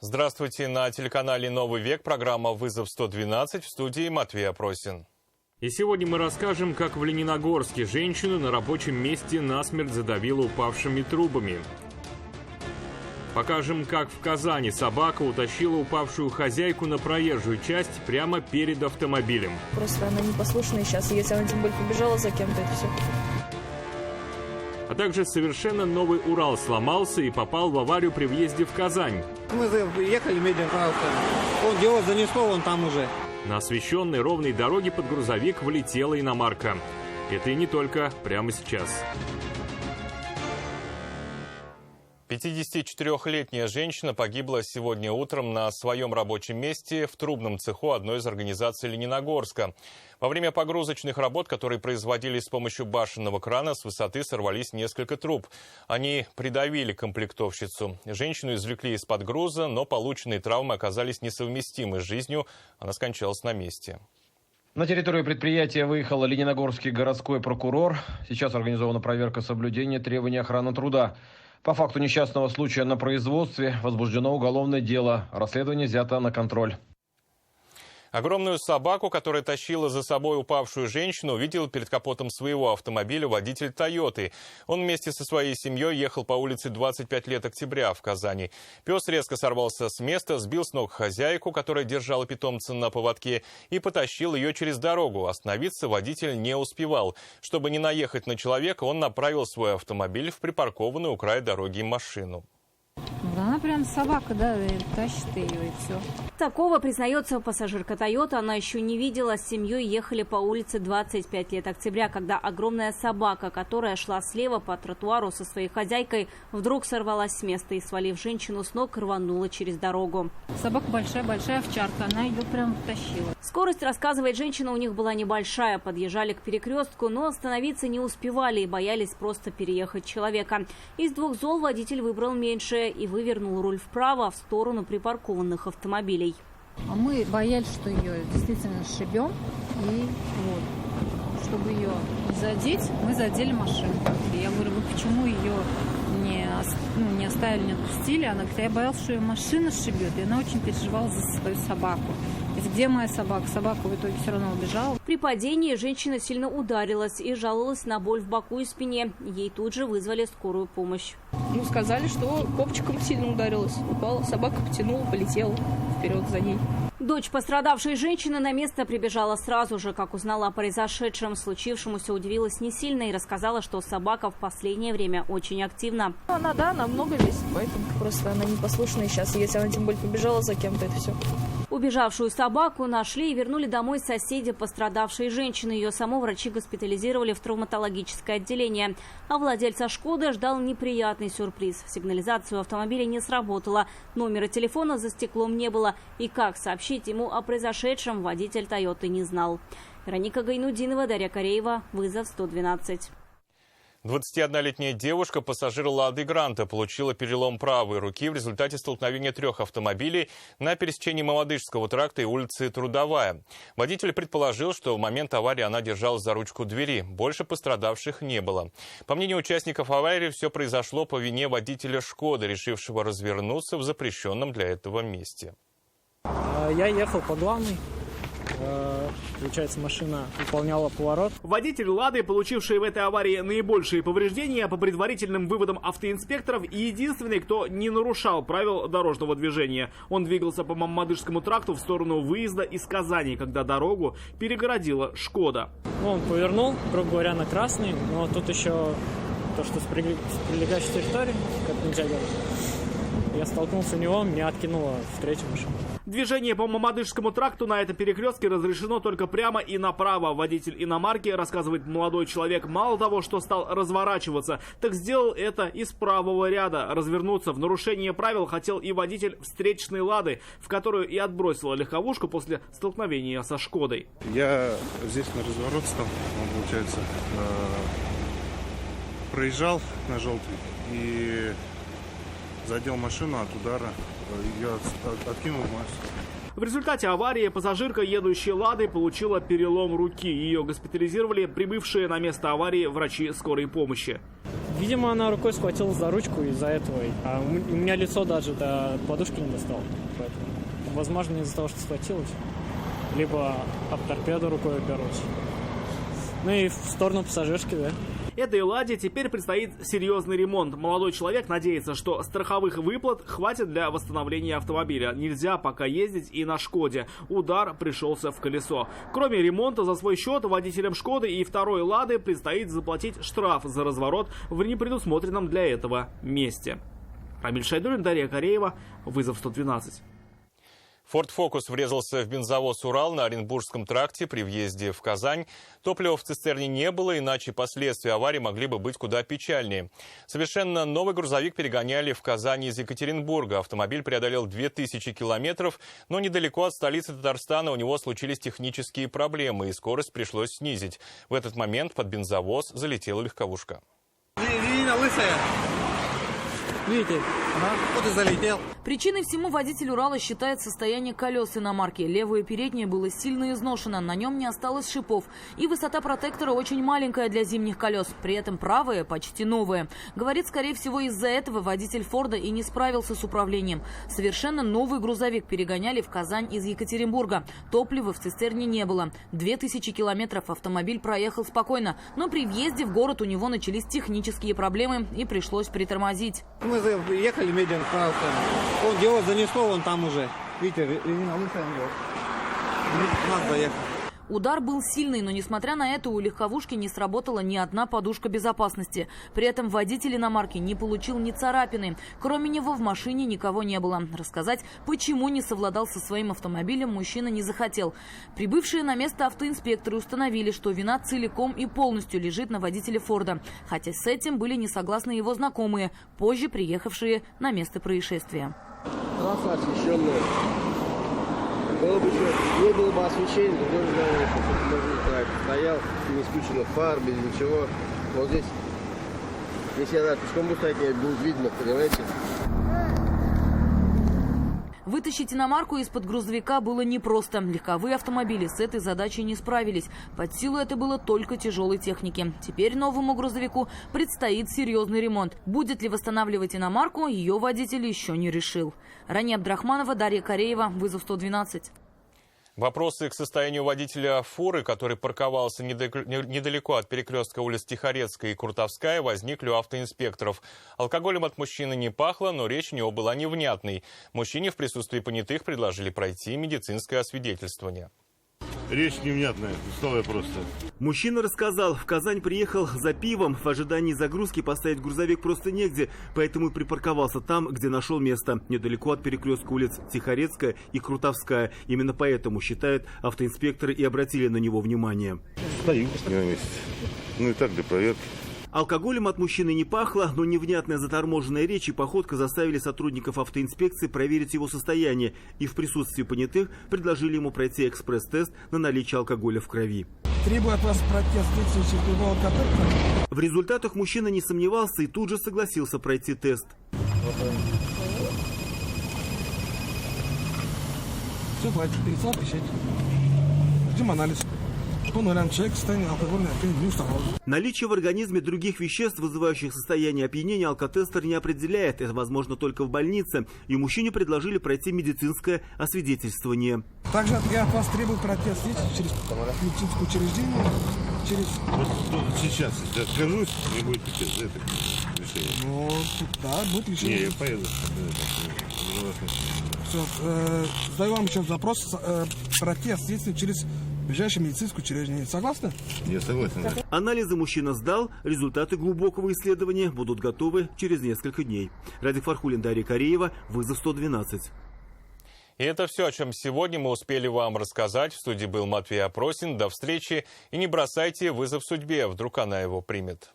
Здравствуйте, на телеканале «Новый век» программа «Вызов 112», в студии Матвей Опросин. И сегодня мы расскажем, как в Лениногорске женщину на рабочем месте насмерть задавило упавшими трубами. Покажем, как в Казани собака утащила упавшую хозяйку на проезжую часть прямо перед автомобилем. Просто она непослушная сейчас, если она тем более побежала за кем-то, это все. А также совершенно новый Урал сломался и попал в аварию при въезде в Казань. Мы ехали медленно, он его занесло, он там уже. На освещенной ровной дороге под грузовик влетела иномарка. Это и не только прямо сейчас. 54-летняя женщина погибла сегодня утром на своем рабочем месте в трубном цеху одной из организаций Лениногорска. Во время погрузочных работ, которые производились с помощью башенного крана, с высоты сорвались несколько труб. Они придавили комплектовщицу. Женщину извлекли из-под груза, но полученные травмы оказались несовместимы с жизнью. Она скончалась на месте. На территорию предприятия выехал Лениногорский городской прокурор. Сейчас организована проверка соблюдения требований охраны труда. По факту несчастного случая на производстве возбуждено уголовное дело. Расследование взято на контроль. Огромную собаку, которая тащила за собой упавшую женщину, увидел перед капотом своего автомобиля водитель «Тойоты». Он вместе со своей семьей ехал по улице 25 лет октября в Казани. Пес резко сорвался с места, сбил с ног хозяйку, которая держала питомца на поводке, и потащил ее через дорогу. Остановиться водитель не успевал. Чтобы не наехать на человека, он направил свой автомобиль в припаркованную у края дороги машину. Она прям собака, да, тащит ее и все. Такого, признается пассажирка «Тойота», она еще не видела. С семьей ехали по улице 25 лет октября, когда огромная собака, которая шла слева по тротуару со своей хозяйкой, вдруг сорвалась с места и, свалив женщину с ног, рванула через дорогу. Собака большая овчарка, она ее прям тащила. Скорость, рассказывает женщина, у них была небольшая. Подъезжали к перекрестку, но остановиться не успевали и боялись просто переехать человека. Из двух зол водитель выбрал меньшее и вывернул руль вправо в сторону припаркованных автомобилей. А мы боялись, что ее действительно сшибем. И вот, чтобы ее не задеть, мы задели машину. И я говорю, вы почему ее не оставили, не отпустили? Она говорит, я боялась, что ее машина сшибет. И она очень переживала за свою собаку. Где моя собака? Собака в итоге все равно убежала. При падении женщина сильно ударилась и жаловалась на боль в боку и спине. Ей тут же вызвали скорую помощь. Сказали, что копчиком сильно ударилась. Упала, собака потянула, полетела вперед за ней. Дочь пострадавшей женщины на место прибежала сразу же. Как узнала о произошедшем, случившемуся удивилась не сильно и рассказала, что собака в последнее время очень активна. Она много весит, поэтому просто она непослушная сейчас. Если она тем более побежала за кем-то, это все. Убежавшую собаку нашли и вернули домой соседи пострадавшей женщины. Ее саму врачи госпитализировали в травматологическое отделение. А владельца «Шкоды» ждал неприятный сюрприз. Сигнализация у автомобиля не сработала, номера телефона за стеклом не было. И как сообщить ему о произошедшем, водитель «Тойоты» не знал. Вероника Гайнудинова, Дарья Кореева, «Вызов 112». 21-летняя девушка, пассажир «Лады Гранта», получила перелом правой руки в результате столкновения трех автомобилей на пересечении Молодыжского тракта и улицы Трудовая. Водитель предположил, что в момент аварии она держалась за ручку двери. Больше пострадавших не было. По мнению участников аварии, все произошло по вине водителя «Шкоды», решившего развернуться в запрещенном для этого месте. Я ехал по главной. Получается, машина выполняла поворот. Водитель «Лады», получивший в этой аварии наибольшие повреждения, по предварительным выводам автоинспекторов, единственный, кто не нарушал правил дорожного движения. Он двигался по Мамадышскому тракту в сторону выезда из Казани, когда дорогу перегородила «Шкода». Он повернул, грубо говоря, на красный, но тут еще то, что с прилегающей территории, как нельзя говорить. Я столкнулся в него, меня откинуло в третью машину. Движение по Мамадышскому тракту на этом перекрестке разрешено только прямо и направо. Водитель иномарки, рассказывает молодой человек, мало того, что стал разворачиваться, так сделал это из правого ряда. Развернуться в нарушение правил хотел и водитель встречной «Лады», в которую и отбросила легковушку после столкновения со «Шкодой». Я здесь на разворот стал, получается, проезжал на желтый и задел машину от удара, ее откинул в мою сторону. В результате аварии пассажирка, едущая «Ладой», получила перелом руки. Ее госпитализировали прибывшие на место аварии врачи скорой помощи. Видимо, она рукой схватилась за ручку из-за этого. А у меня лицо даже до подушки не достало. Поэтому, возможно, из-за того, что схватилась. Либо об торпеду рукой оперлась. Ну и в сторону пассажирски, да. Этой «Ладе» теперь предстоит серьезный ремонт. Молодой человек надеется, что страховых выплат хватит для восстановления автомобиля. Нельзя пока ездить и на «Шкоде». Удар пришелся в колесо. Кроме ремонта за свой счет, водителям «Шкоды» и второй «Лады» предстоит заплатить штраф за разворот в непредусмотренном для этого месте. Рамиль Шайдуллин, Дарья Кореева, вызов 112. Ford Focus врезался в бензовоз «Урал» на Оренбургском тракте при въезде в Казань. Топлива в цистерне не было, иначе последствия аварии могли бы быть куда печальнее. Совершенно новый грузовик перегоняли в Казань из Екатеринбурга. Автомобиль преодолел 2000 километров, но недалеко от столицы Татарстана у него случились технические проблемы, и скорость пришлось снизить. В этот момент под бензовоз залетела легковушка. Видите, вот и залетел. Причиной всему водитель «Урала» считает состояние колес иномарки. Левое переднее было сильно изношено, на нем не осталось шипов. И высота протектора очень маленькая для зимних колес. При этом правое почти новое. Говорит, скорее всего, из-за этого водитель «Форда» и не справился с управлением. Совершенно новый грузовик перегоняли в Казань из Екатеринбурга. Топлива в цистерне не было. 2000 километров автомобиль проехал спокойно. Но при въезде в город у него начались технические проблемы и пришлось притормозить. Мы ехали медленно, он его занесло, он там уже. Видите, резина лысая у него. Нас доехал. Удар был сильный, но несмотря на это у легковушки не сработала ни одна подушка безопасности. При этом водитель иномарки не получил ни царапины. Кроме него в машине никого не было. Рассказать, почему не совладал со своим автомобилем, мужчина не захотел. Прибывшие на место автоинспекторы установили, что вина целиком и полностью лежит на водителе «Форда». Хотя с этим были не согласны его знакомые, позже приехавшие на место происшествия. Трасса освещенная. Было бы еще, не было бы освещения, то тоже знаю, что стоял, не исключено фар, без ничего. Вот здесь, если я пешком буду стоять, мне будет видно, понимаете? Вытащить иномарку из-под грузовика было непросто. Легковые автомобили с этой задачей не справились. Под силу это было только тяжелой технике. Теперь новому грузовику предстоит серьезный ремонт. Будет ли восстанавливать иномарку, ее водитель еще не решил. Рания Абдрахманова, Дарья Кореева, вызов 112. Вопросы к состоянию водителя фуры, который парковался недалеко от перекрестка улиц Тихорецкая и Крутовская, возникли у автоинспекторов. Алкоголем от мужчины не пахло, но речь у него была невнятной. Мужчине в присутствии понятых предложили пройти медицинское освидетельствование. Речь невнятная, усталая просто. Мужчина рассказал, в Казань приехал за пивом. В ожидании загрузки поставить грузовик просто негде, поэтому и припарковался там, где нашел место, недалеко от перекрестка улиц Тихорецкая и Крутовская. Именно поэтому, считают автоинспекторы, и обратили на него внимание. Стою на месте. Ну и так для проверки. Алкоголем от мужчины не пахло, но невнятная заторможенная речь и походка заставили сотрудников автоинспекции проверить его состояние. И в присутствии понятых предложили ему пройти экспресс-тест на наличие алкоголя в крови. Требую от вас протест любого алкоголя. В результатах мужчина не сомневался и тут же согласился пройти тест. Все, хватит, перестал пищать. Ждем анализ. По нулям человек в состоянии алкогольной опьянения не установлено. Наличие в организме других веществ, вызывающих состояние опьянения, алкотестер не определяет. Это возможно только в больнице. И мужчине предложили пройти медицинское освидетельствование. Также я от вас требую протест через медицинское учреждение. Вот сейчас, если откажусь, не будет это решение. Ну, да, будет решение. Не, я поеду. Все, сдаю вам еще запрос, протест действует через ближайшее медицинское учреждение. Согласны? Я согласен. Да. Анализы мужчина сдал. Результаты глубокого исследования будут готовы через несколько дней. Радик Фархулин, Дарья Кореева, вызов 112. И это все, о чем сегодня мы успели вам рассказать. В студии был Матвей Опросин. До встречи. И не бросайте вызов судьбе. Вдруг она его примет.